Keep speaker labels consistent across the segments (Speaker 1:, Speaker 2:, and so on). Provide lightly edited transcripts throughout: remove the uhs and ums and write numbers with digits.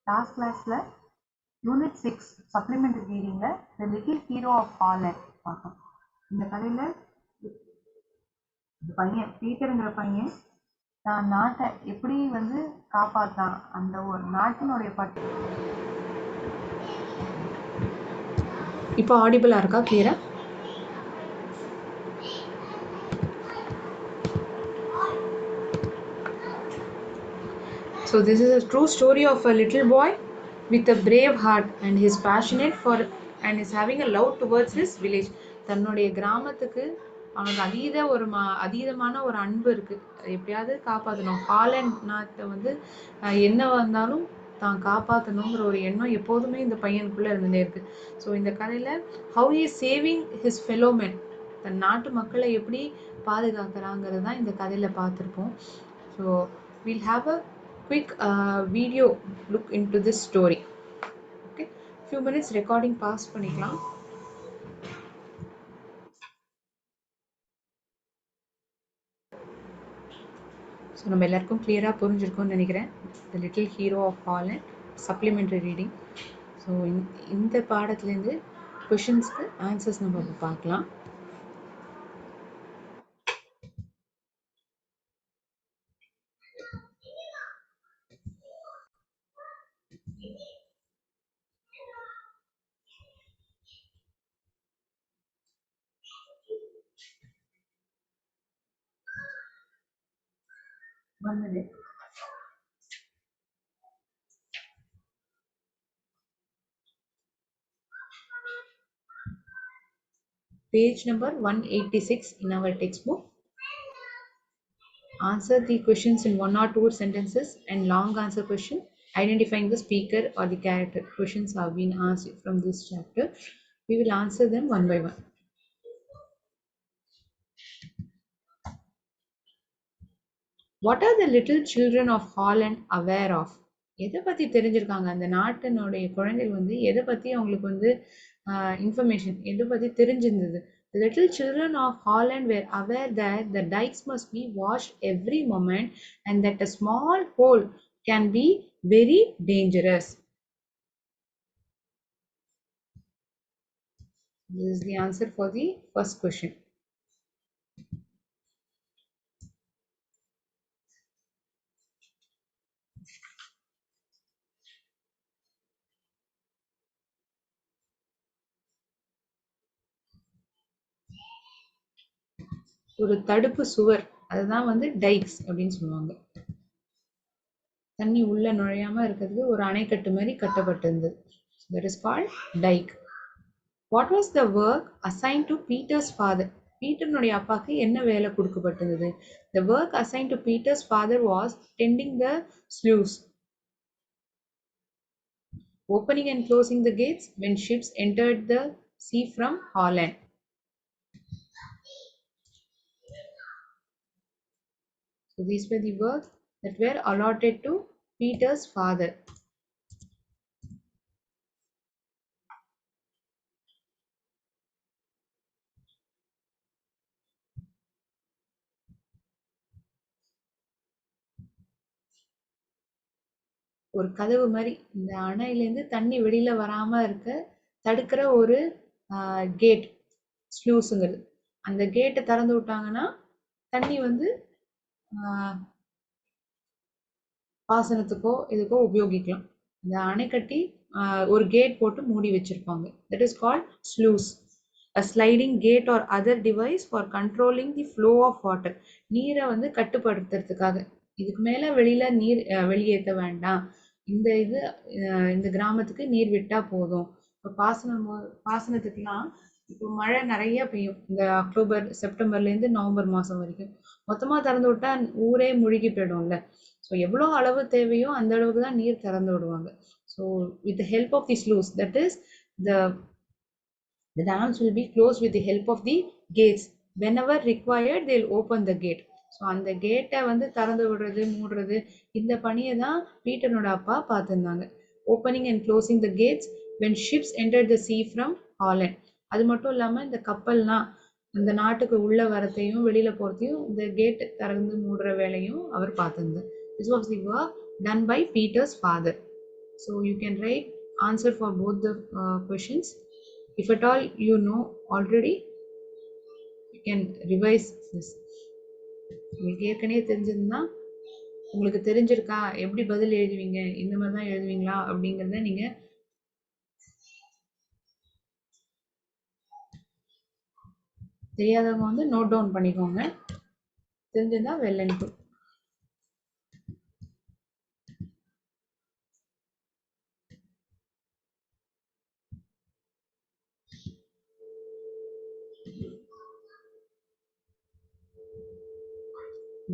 Speaker 1: Last கிளாஸ்ல unit 6 supplementary ரீடிங்ல the little hero of Holland பார்த்தோம். இந்த கதையில பையன் பீட்டருங்கிற பையன் தான் நாட்டை எப்படி காப்பாத்தான், அந்த ஒரு நாட்டினுடைய பட்டு.
Speaker 2: இப்போ ஆடிபிளா இருக்கா? கிளியரா? So this is a true story of a little boy with a brave heart and is passionate for and is having a love towards his village. தன்னுடைய கிராமத்துக்கு அவனுக்கு அதீதமான ஒரு அன்பு இருக்கு. எப்படியாவது காப்பாற்றணும். ஹாலண்ட் நாட்டை என்ன வந்தாலும் தான் காப்பாற்றணுங்கிற ஒரு எண்ணம் எப்போதுமே இந்த பையனுக்குள்ள இருந்துட்டே இருக்கு. ஸோ இந்த கதையில how is saving his fellow men, தன் நாட்டு மக்களை எப்படி பாதுகாக்கிறாங்கிறது தான் இந்த கதையில பார்த்துருப்போம். So we'll have a quick video look into this story. Okay, few minutes recording pause பண்ணிக்கலாம். ஸோ நம்ம எல்லாருக்கும் கிளியராக புரிஞ்சிருக்கும்னு நினைக்கிறேன். The little hero of Holland supplementary reading. So இந்த பாடத்துலேருந்து கொஷின்ஸ்க்கு ஆன்சர்ஸ் நம்ம பார்க்கலாம். One minute. Page number 186 in our textbook. Answer the questions in 1 or 2 sentences and long answer question identifying the speaker or the character. Questions have been asked from this chapter. We will answer them one by one. What are the little children of Holland aware of? எதை பற்றி தெரிஞ்சிருக்காங்க? அந்த நாட்டினுடைய குழந்தைகள் எதை பற்றி அவங்களுக்கு information எதை பற்றி தெரிஞ்சிருந்தது? The little children of Holland were aware that the dikes must be washed every moment and that a small hole can be very dangerous. This is the answer for the first question. ஒரு தடுப்பு சுவர், அதுதான் டைக்ஸ் அப்படின்னு சொல்லுவாங்க. தண்ணி உள்ள நுழையாம இருக்கிறதுக்கு ஒரு அணைக்கட்டு மாதிரி கட்டப்பட்டிருந்தது. That is called dike. What was the work assigned to Peter's father? பீட்டர்னுடைய அப்பாக்கு என்ன வேலை கொடுக்கப்பட்டிருந்தது? The work assigned to Peter's father was tending the sluice, opening and closing the gates when ships entered the sea from Holland. So these were the works that were allotted to Peter's father. ஒரு கதவு மாதிரி இந்த அணையிலேருந்து தண்ணி வெளியில வராம இருக்க தடுக்கிற ஒரு கேட், ஸ்லூஸுங்கிறது. அந்த கேட்டை திறந்து விட்டாங்கன்னா தண்ணி பாசனத்துக்கோ இதுக்கோ உபயோகிக்கலாம். அந்த அணை கட்டி ஒரு கேட் போட்டு மூடி வச்சிருப்பாங்க. That is called sluice. A sliding gate or other device for controlling the flow of water. நீரை கட்டுப்படுத்துறதுக்காக. இதுக்கு மேல வெளியில நீர் வெளியேற்ற வேண்டாம், இந்த கிராமத்துக்கு நீர் விட்டா போதும். இப்போ பாசனத்துக்குலாம் இப்போ மழை நிறைய பெய்யும். இந்த அக்டோபர் செப்டம்பர்லேருந்து நவம்பர் மாதம் வரைக்கும் மொத்தமாக திறந்து விட்டா ஊரே முழுகி போயிடும்ல. ஸோ எவ்வளோ அளவு தேவையோ அந்த அளவுக்கு தான் நீர் திறந்து விடுவாங்க. So with the help of the sluice, that is the dams will be closed with the help of the gates. Whenever required, they'll open the gate. So அந்த கேட்டை திறந்து விடுறது மூடுறது இந்த பணியை தான் பீட்டரோட அப்பா பார்த்துருந்தாங்க. Opening and closing the gates when ships entered the sea from Holland. அது மட்டும் இல்லாமல் இந்த கப்பல்லாம் இந்த நாட்டுக்கு உள்ள வரத்தையும் வெளியில போறதையும் இந்த கேட் திறந்து மூடுற வேலையும் அவர் பார்த்துருந்தார். This was the work done by Peter's father. So you can write answer for both the questions. If at all you know already, you can revise this. உங்களுக்கு ஏற்கனவே தெரிஞ்சதுன்னா உங்களுக்கு தெரிஞ்சிருக்கா, எப்படி பதில் எழுதுவீங்க, இந்த மாதிரி தான் எழுதுவீங்களா அப்படிங்கிறத நீங்க தெரியாதவங்க வந்து நோட் டவுன் பண்ணிக்கோங்க. தெரிஞ்சிருந்தா well and good.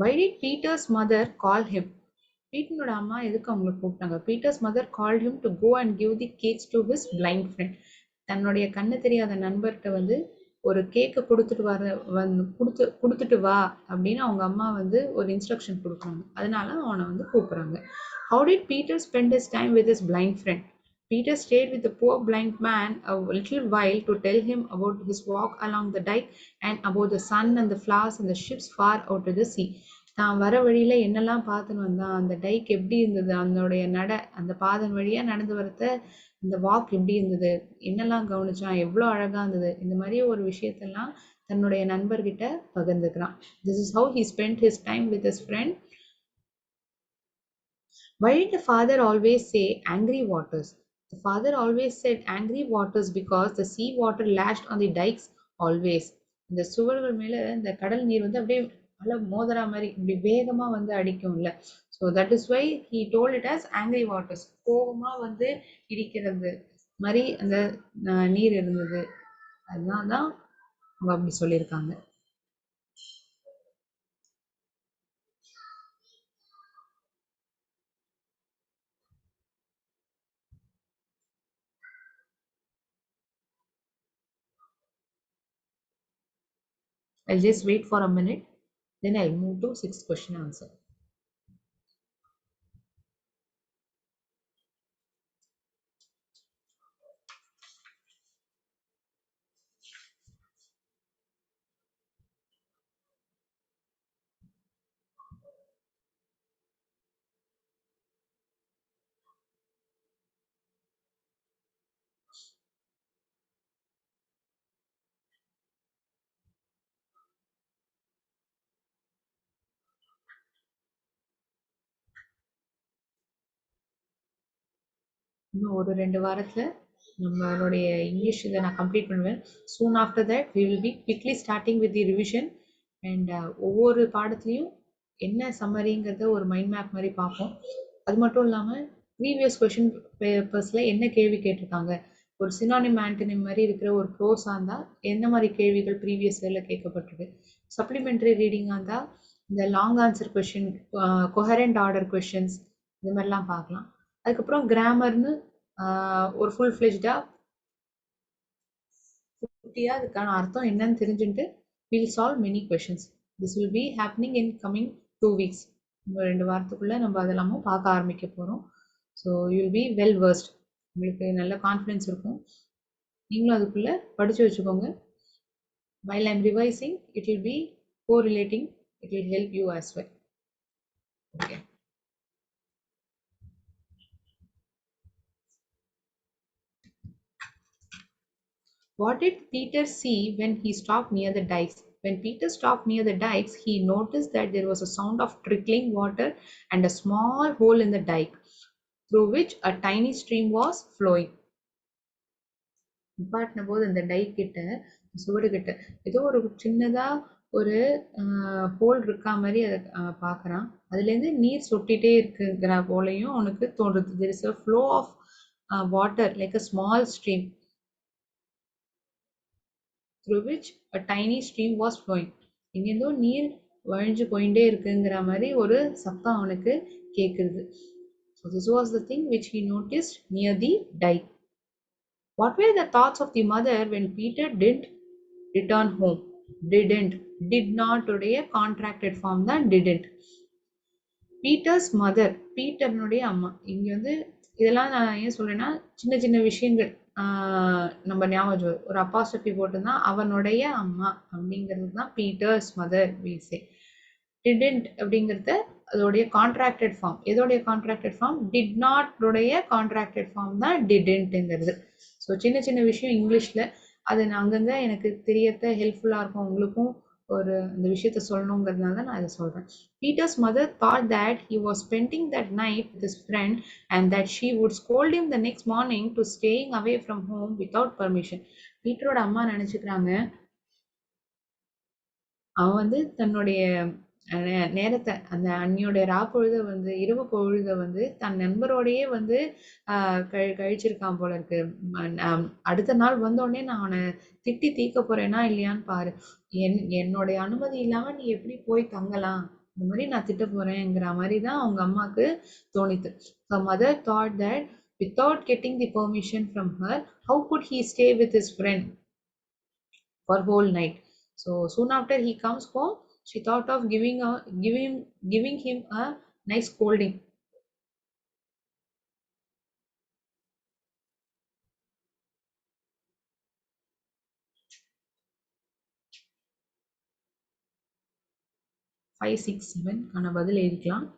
Speaker 2: Why did Peter's mother call him? பீட்டனோட அம்மா எதுக்கு அவங்களை கூப்பிட்டாங்க? Peter's mother called him to go and give the cakes to his blind friend. தன்னுடைய கண்ணு தெரியாத நண்பர்கிட்ட வந்து ஒரு கேக்கை கொடுத்துட்டு வா அப்படின்னு அவங்க அம்மா வந்து ஒரு இன்ஸ்ட்ரக்ஷன் கொடுக்குறாங்க. அதனால அவனை வந்து கூப்பிடுறாங்க. How did Peter spend his time with his blind friend? Peter stayed with the poor blind man a little while to tell him about his walk along the dike and about the sun and the flowers and the ships far out to the sea. தான் வர வழியில என்னெல்லாம் பார்த்துன்னு வந்தான், அந்த டைக் எப்படி இருந்தது, அதனுடைய அந்த பாதன் வழியா நடந்து வரத இந்த வாக் எப்படி இருந்தது, என்னெல்லாம் கவனிச்சான், எவ்வளோ அழகா இருந்தது, இந்த மாதிரி ஒரு விஷயத்தெல்லாம் தன்னுடைய நண்பர்கிட்ட பகிர்ந்துக்கிறான். This is how he spent his time with his friend. Why did the father always say angry waters? The father always said angry waters because the sea water lashed on the dikes always. இந்த சுவர்கள் மேல இந்த கடல் நீர் வந்து அப்படியே அல மோதரா மாதிரி இப்படி வேகமா வந்து அடிக்கும்ல. So that is why he told it as angry waters. கோபமா வந்து இடிக்கிறது மாதிரி அந்த நீர் இருந்தது. அதனால தான் அவங்க அப்படி சொல்லியிருக்காங்க. I'll just wait for a minute, then I'll move to 6th question answer. இன்னும் ஒரு 2 வாரத்துல நம்மளுடைய இங்கிலீஷ் இதை நான் கம்ப்ளீட் பண்ணுவேன். Soon after that we will be quickly starting with the revision and ஒவ்வொரு பாடத்துலையும் என்ன சம்மரிங்கிறத ஒரு மைண்ட் மேப் மாதிரி பார்ப்போம். அது மட்டும் இல்லாமல் ப்ரீவியஸ் கொஷின் பேப்பர்ஸில் என்ன கேள்வி கேட்டிருக்காங்க, ஒரு சினானிம் ஆன்டனிம் மாதிரி இருக்கிற ஒரு ப்ரோஸாக இருந்தால் என்ன மாதிரி கேள்விகள் ப்ரீவியஸ் இயரில் கேட்கப்பட்டிருக்கு, சப்ளிமெண்ட்ரி ரீடிங்காக இருந்தால் இந்த long answer question, coherent order questions, இது மாதிரிலாம் பார்க்கலாம். அதுக்கப்புறம் கிராமர்னு ஒரு ஃபுல் ஃப்ளெஜ்டாக குட்டியாக அதுக்கான அர்த்தம் என்னன்னு தெரிஞ்சுட்டு will solve many questions. This will be happening in coming 2 weeks. இன்னும் 2 வாரத்துக்குள்ளே நம்ம அதெல்லாமும் பார்க்க ஆரம்பிக்க போகிறோம். So you will be well versed. உங்களுக்கு நல்ல கான்ஃபிடென்ஸ் இருக்கும். நீங்களும் அதுக்குள்ளே படித்து வச்சுக்கோங்க. while I'm revising, it will be correlating, it will help you as well. Okay. What did Peter see when he stopped near the dikes? When Peter stopped near the dikes, he noticed that there was a sound of trickling water and a small hole in the dike, through which a tiny stream was flowing. நிப்பாட்டின போது அந்த டைக் கிட்ட, சுவடு கிட்ட ஏதோ ஒரு சின்னதா ஒரு whole இருக்கா மாதிரி அதை பார்க்குறான். அதுலேருந்து நீர் சொட்டிகிட்டே இருக்குங்கிற போலையும் அவனுக்கு தோன்றுது. there is a flow of water like a small stream through which a tiny stream was flowing. இங்கேருந்தோ நீர் வழிஞ்சு போயிட்டே இருக்குங்கிற மாதிரி ஒரு சத்தம் அவனுக்கு கேட்குறது. So this was the thing which he noticed near the dike. What were the thoughts of the mother when Peter didn't return home? Did not உடைய contracted form தான் didn't. Peter's mother, பீட்டர்னுடைய அம்மா. இங்க வந்து இதெல்லாம் நான் ஏன் சொல்றேன்னா, சின்ன சின்ன விஷயங்கள் நம்ம ஞாபகம், ஒரு அப்பாஸ்ட்ரஃபி போட்டுதான் அவனுடைய அம்மா அப்படிங்கிறது தான் Peter's mother we say. Didn't அப்படிங்கிறத அதோடைய கான்ட்ராக்டட் ஃபார்ம். எதோடைய கான்ட்ராக்டட் ஃபார்ம்? டிட் நாட் உடைய கான்ட்ராக்டட் ஃபார்ம் தான் டிடன்ட்ங்கிறது. ஸோ சின்ன சின்ன விஷயம் இங்கிலீஷ்ல அது நான் அங்கங்க எனக்கு தெரியறத ஹெல்ப்ஃபுல்லா இருக்கும் உங்களுக்கும் ஒரு இந்த விஷயத்த சொல்லணுங்கிறதுனால தான் நான் இதை சொல்றேன். Peter's mother thought that he was spending that night with his friend and that she would scold him the next morning to staying away from home without permission. பீட்டரோட அம்மா நினைச்சுக்கிறாங்க அவன் வந்து தன்னுடைய நேரத்தை அந்த அன்னியோட பொழுத வந்து இரவு பொழுத வந்து தன் நண்பரோடையே வந்து கழிச்சிருக்கான் போல இருக்கு. அடுத்த நாள் வந்தோடனே நான் அவனை திட்டி தீக்க போறேனா இல்லையான்னு பாரு. என்னுடைய அனுமதி இல்லாம நீ எப்படி போய் தங்கலாம், இந்த மாதிரி நான் திட்ட போறேங்கிற மாதிரி தான் அவங்க அம்மாக்கு தோணித்து. Her mother thought that without getting the permission from her, how could he stay with his friend for whole night? So soon after he comes home, she thought of giving him a nice scolding. Five, six, seven கான பதில் எழுதிக்கலாம்.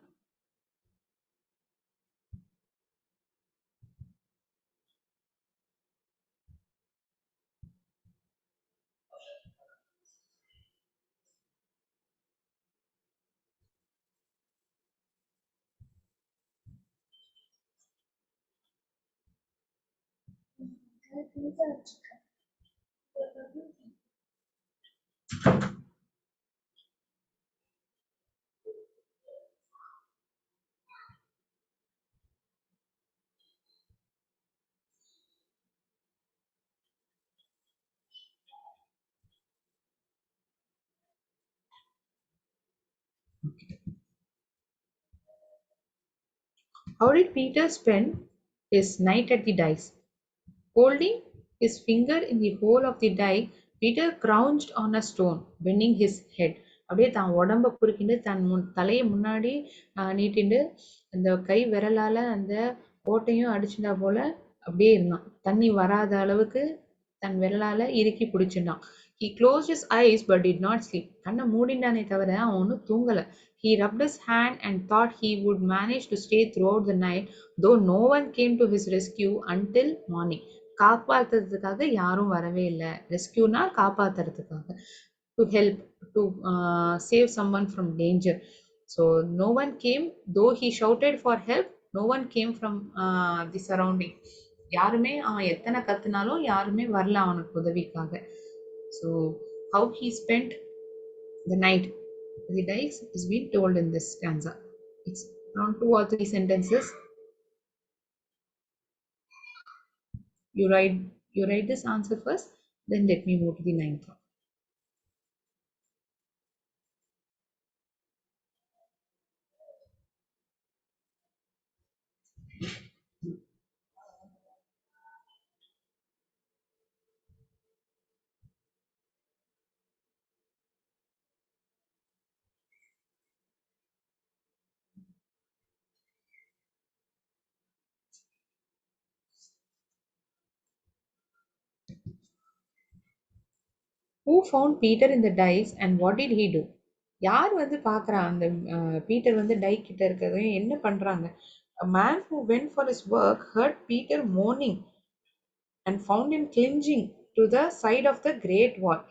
Speaker 2: How did Peter spend his night at the dice? Holding his finger in the hole of the die, Peter crouched on a stone, bending his head. அப்படியே தான் உடம்ப குறுக்கிண்டு தன் தலையை முன்னாடி நீட்டிண்டு அந்த கை விரலால அந்த ஓட்டையும் அடிச்சுட்டா போல அப்படியே இருந்தான். தண்ணி வராத அளவுக்கு தன் விரலால இறுக்கி பிடிச்சிருந்தான். He closed his eyes but did not sleep. கண்ணை மூடிண்டானே தவிர அவன் ஒன்றும் தூங்கல. He rubbed his hand and thought he would manage to stay throughout the night, though no one came to his rescue until morning. காப்பாத்துறதுக்காக யாரும் வரவே இல்லை. ரெஸ்கியூனா காப்பாத்துறதுக்காக, to help, to save someone from danger. So no one came, though he shouted for help, no one came from the surrounding. யாருமே அவன் எத்தனை கத்துனாலும் யாருமே வரல அவனுக்கு உதவிக்காக. So how he spent the night the dice is being told in this stanza. It's around 2 or 3 sentences. You write this answer first, then let me move to the ninth one. Who found Peter in the dice and what did he do? யார் வந்து பார்க்குறா அந்த Peter வந்து tie கிட்ட இருக்கிறதையும் என்ன பண்றாங்க? A man who went for his work heard Peter moaning and found him clinging to the side of the great wall.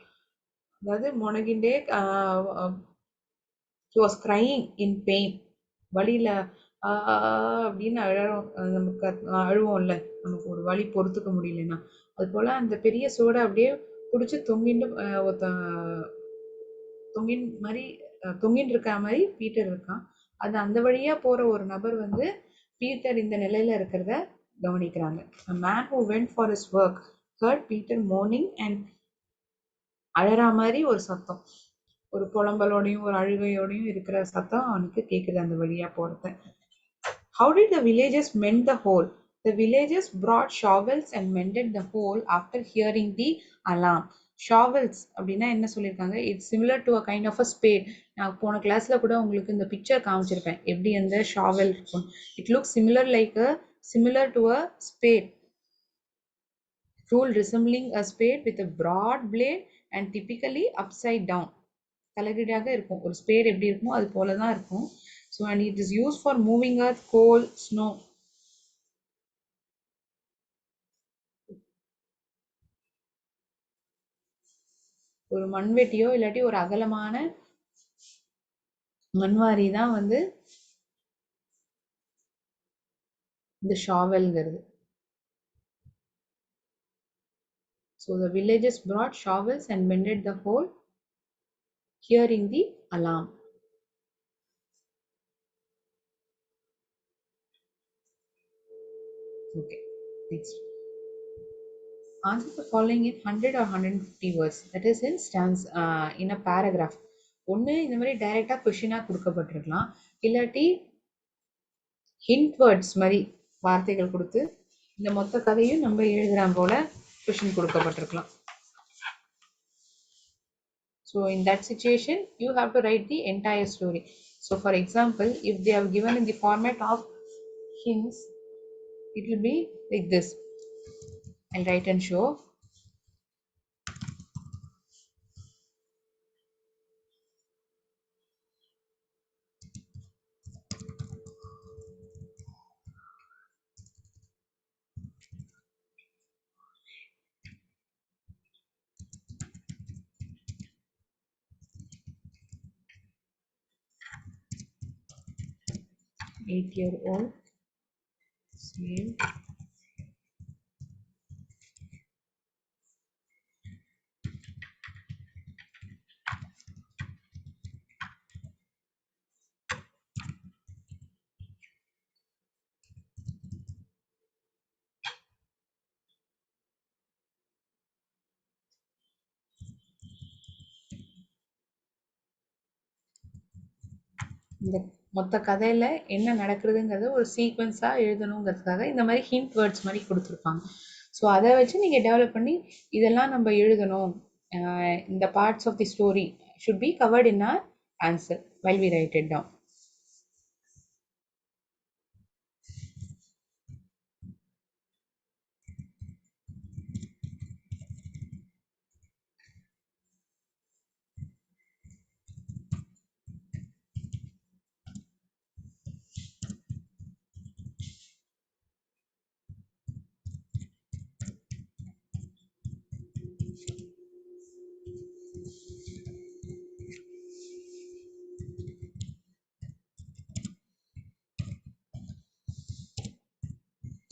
Speaker 2: அதாவது முனகிண்டே he was crying in pain. வலியில அப்படின்னு அழறோம். நமக்கு அழுவோம்ல, நமக்கு ஒரு வலி பொறுத்துக்க முடியலன்னா அது போல அந்த பெரிய சோடை அப்படியே பிடிச்சி தொங்கிட்டு தொங்கின் மாதிரி தொங்கின்னு இருக்க மாதிரி பீட்டர் இருக்கான். அது அந்த வழியா போற ஒரு நபர் வந்து பீட்டர் இந்த நிலையில இருக்கிறத கவனிக்கிறாங்க. A man who went for his work heard Peter moaning and அழறா மாதிரி ஒரு சத்தம், ஒரு புலம்பலோடையும் ஒரு அழுகையோடையும் இருக்கிற சத்தம் அவனுக்கு கேக்குது அந்த வழியா போறத. How did the villagers mend the hole? The villagers brought shovels and mended the hole after hearing the alarm. Shovels அப்படின்னா என்ன சொல்லியிருக்காங்க? It's similar to a kind of a spade. நான் போன கிளாஸ்ல கூட உங்களுக்கு இந்த பிக்சர் காமிச்சிருப்பேன் எப்படி அந்த ஷாவல் இருக்கும். It looks similar to a spade. Tool resembling a spade with a broad blade and typically upside down. தலைகீழாக இருக்கும். ஒரு ஸ்பேட் எப்படி இருக்குமோ அது போல தான் இருக்கும். So and it is used for moving earth, coal, snow. ஒரு மண்வெட்டியோ இல்லாட்டி ஒரு அகலமான மண்வாரி தான் வந்து இந்த ஷாவல்ங்கிறது. So the villagers brought shovels and mended the hole, hearing the alarm. Okay, next. Answer the following in 100 or 150 words. That is in in a paragraph. ஒன்று இந்த மாதிரி டைரெக்டாக கொஷினாக கொடுக்கப்பட்டிருக்கலாம், இல்லாட்டி ஹிண்ட் வேர்ட்ஸ் மாதிரி வார்த்தைகள் கொடுத்து இந்த மொத்த கதையும் நம்ம எழுதுகிற போல question கொடுக்கப்பட்டிருக்கலாம். So in that situation, you have to write the entire story. So for example, if they have given in the format of hints, it will be like this. I'll write and show. Eight-year-old saved இந்த மொத்த கதையில என்ன நடக்குதுங்கிறத ஒரு சீக்வன்ஸா எழுதணுங்கிறதுக்காக இந்த மாதிரி hint words மாதிரி கொடுத்துருப்பாங்க. So அதை வச்சு நீங்க டெவலப் பண்ணி இதெல்லாம் நம்ம எழுதணும், இந்த parts of the story should be covered in our answer while we write it down.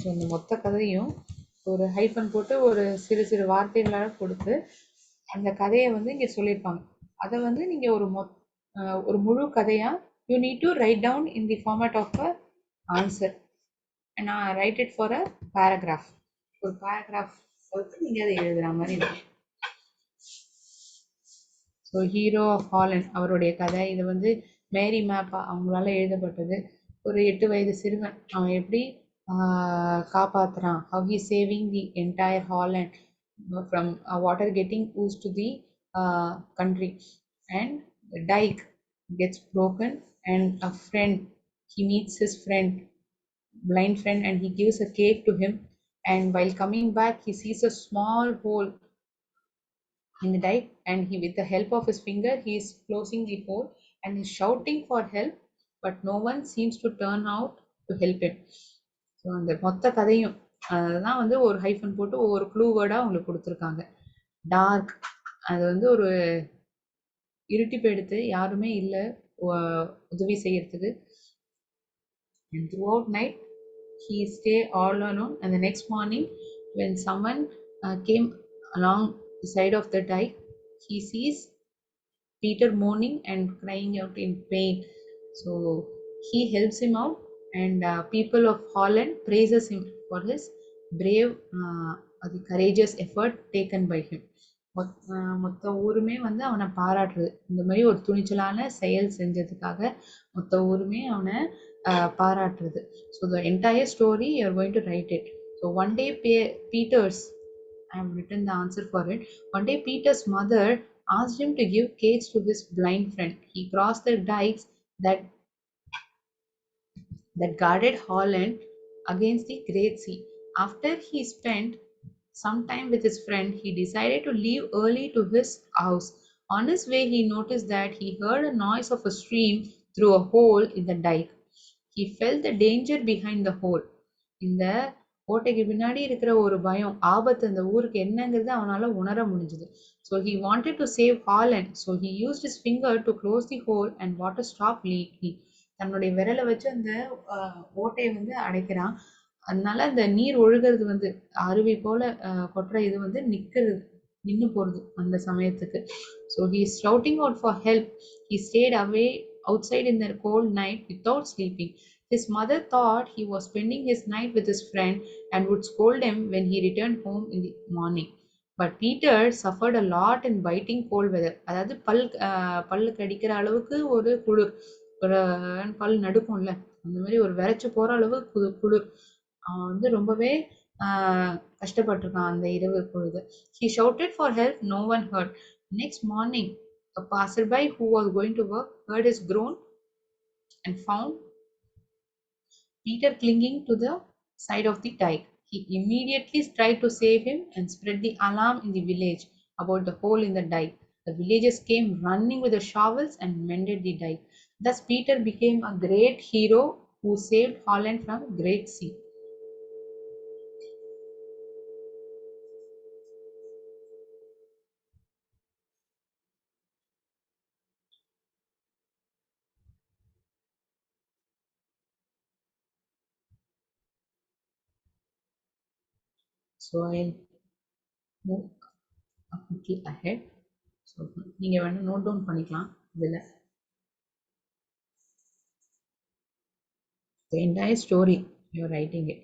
Speaker 2: So இந்த மொத்த கதையும் ஒரு ஹைப்பன் போட்டு ஒரு சிறு சிறு வார்த்தைகளாக கொடுத்து அந்த கதையை வந்து இங்கே சொல்லியிருப்பாங்க. அதை வந்து நீங்கள் ஒரு முழு கதையாக you need to write down in the format of a answer. நான் write it for a paragraph. ஒரு பேராகிராஃப் வந்து நீங்கள் அதை எழுதுகிற மாதிரி இருக்கு. ஸோ ஹீரோ ஆஃப் ஹாலண்ட் அவருடைய கதை இது வந்து மேரி மேப்பா அவங்களால எழுதப்பட்டது. ஒரு 8 வயது சிறுவன் அவன் எப்படி காப்பாத்துறான், how he saving the entire Holland from water getting oozed to the country, and the dike gets broken and a friend, he meets his friend, blind friend, and he gives a cake to him, and while coming back he sees a small hole in the dike, and he with the help of his finger he is closing the hole and is shouting for help, but no one seems to turn out to help him. So அந்த மொத்த கதையும் அதுதான் வந்து ஒரு hyphen போட்டு ஒவ்வொரு clue வேர்டாக அவங்களுக்கு கொடுத்துருக்காங்க. டார்க் அது வந்து ஒரு இருட்டிப்பு எடுத்து யாருமே இல்லை உதவி செய்யறதுக்கு. And throughout night he stay all alone, and the next morning when someone came along the side of the dike, he sees Peter moaning and crying out in pain. So he helps him out, and people of Holland praises him for his brave, the courageous effort taken by him. மொத்த ஊருமே வந்து அவனை பாராட்டுறது, இந்த மாதிரி ஒரு துணிச்சலான செயல் செஞ்சதுக்காக மொத்த ஊருமே அவனை பாராட்டுறது. So the entire story you are going to write it. So one day Peter's, I have written the answer for it. One day Peter's mother asked him to give cakes to his blind friend. He crossed the dikes that guarded Holland against the Great Sea. After he spent some time with his friend, he decided to leave early to his house. On his way, he noticed that he heard a noise of a stream through a hole in the dike. He felt the danger behind the hole. இந்த ஓட்டைக்கு பின்னாடி இருக்கிற ஒரு பயம், ஆபத்து அந்த ஊருக்கு என்னங்கிறது அவனால உணர முடிஞ்சது. So he wanted to save Holland. So he used his finger to close the hole and water stopped leaking. தன்னுடைய விரலை வச்சு அந்த ஓட்டையை வந்து அடைக்கிறான். அதனால அந்த நீர் ஒழுகிறது வந்து அருவி போல கொட்டுற இது வந்து நின்னு போறது அந்த சமயத்துக்கு. So he is shouting out for help. He stayed away outside in the cold night without sleeping. His mother thought he was spending his night with his friend and would scold him when he returned home in the morning. But Peter suffered a lot in biting cold weather. அதாவது பல்லு கடிக்கிற அளவுக்கு ஒரு குளிர், ஒரு பல் நடுக்கும்ல, அந்த மாதிரி ஒரு விரைச்சு போற அளவு குளிர். அவன் வந்து ரொம்பவே கஷ்டப்பட்டிருக்கான் அந்த இரவு பொழுது. He shouted for help. No one heard. Next morning, a passerby who was going to work heard his groan and found Peter clinging to the side of the dike. He immediately tried to save him and spread the alarm in the village about the hole in the dike. The villagers came running with the shovels and mended the dike. Thus Peter became a great hero who saved Holland from a great sea. So I'll move quickly ahead. So நீங்க வேணா note down பண்ணிக்கலாம் இதுல. The entire story you're writing it.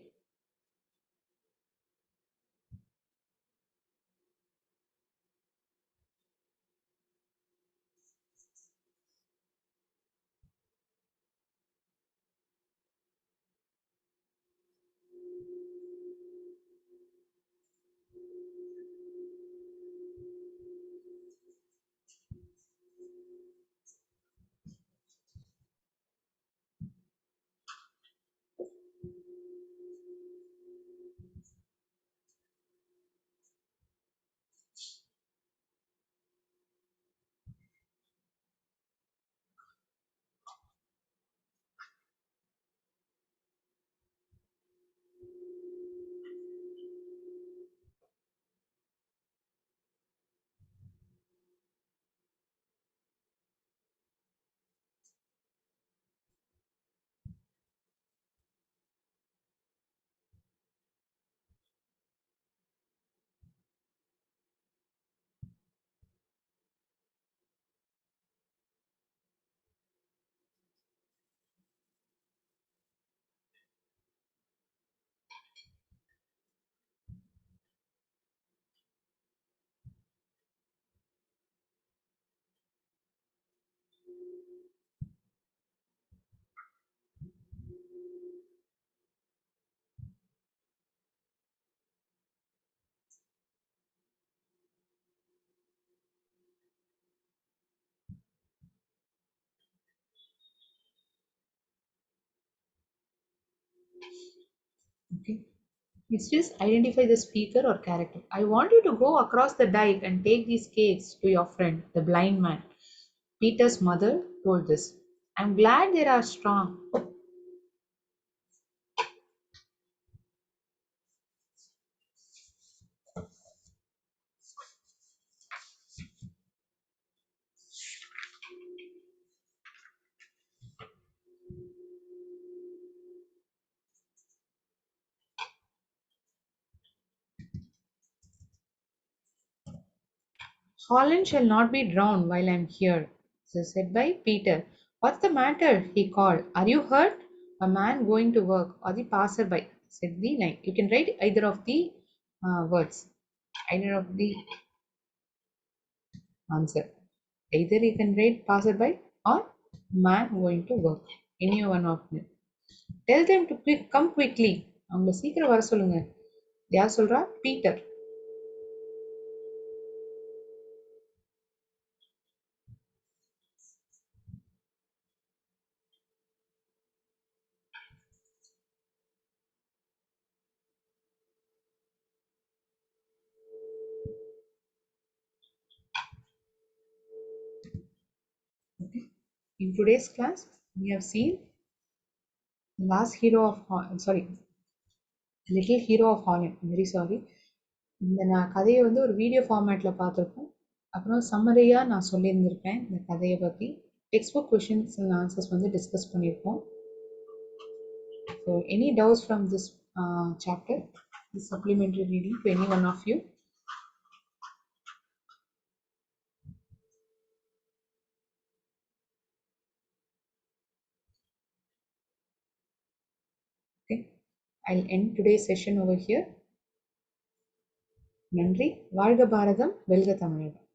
Speaker 2: Okay. It's just identify the speaker or character. I want you to go across the dike and take these cakes to your friend, the blind man. Peter's mother told this. I'm glad they are strong. Holland shall not be drowned while I'm here, said by Peter. What's the matter? He called. Are you hurt? A man going to work or the passerby, said the line. You can write either of the words, either of the answer. Either you can write passerby or man going to work. Any one of them. Tell them to come quickly. அவங்கள சீக்கிரம் வர சொல்லுங்க. யார் சொல்றா? Peter. Okay. In today's class, we have seen last hero of sorry, little hero of Holland. Very sorry. இந்த நான் கதையை வந்து ஒரு வீடியோ ஃபார்மேட்டில் பார்த்துருப்போம். அப்புறம் சம்மரியாக நான் சொல்லியிருந்திருப்பேன் இந்த கதையை பற்றி. Text book questions and answers வந்து டிஸ்கஸ் பண்ணியிருப்போம். So any doubts from this chapter, this supplementary reading to any one of you? Okay, I'll end today's session over here. நன்றி. வாழ்க பாரதம், வெல்க தமிழகம்.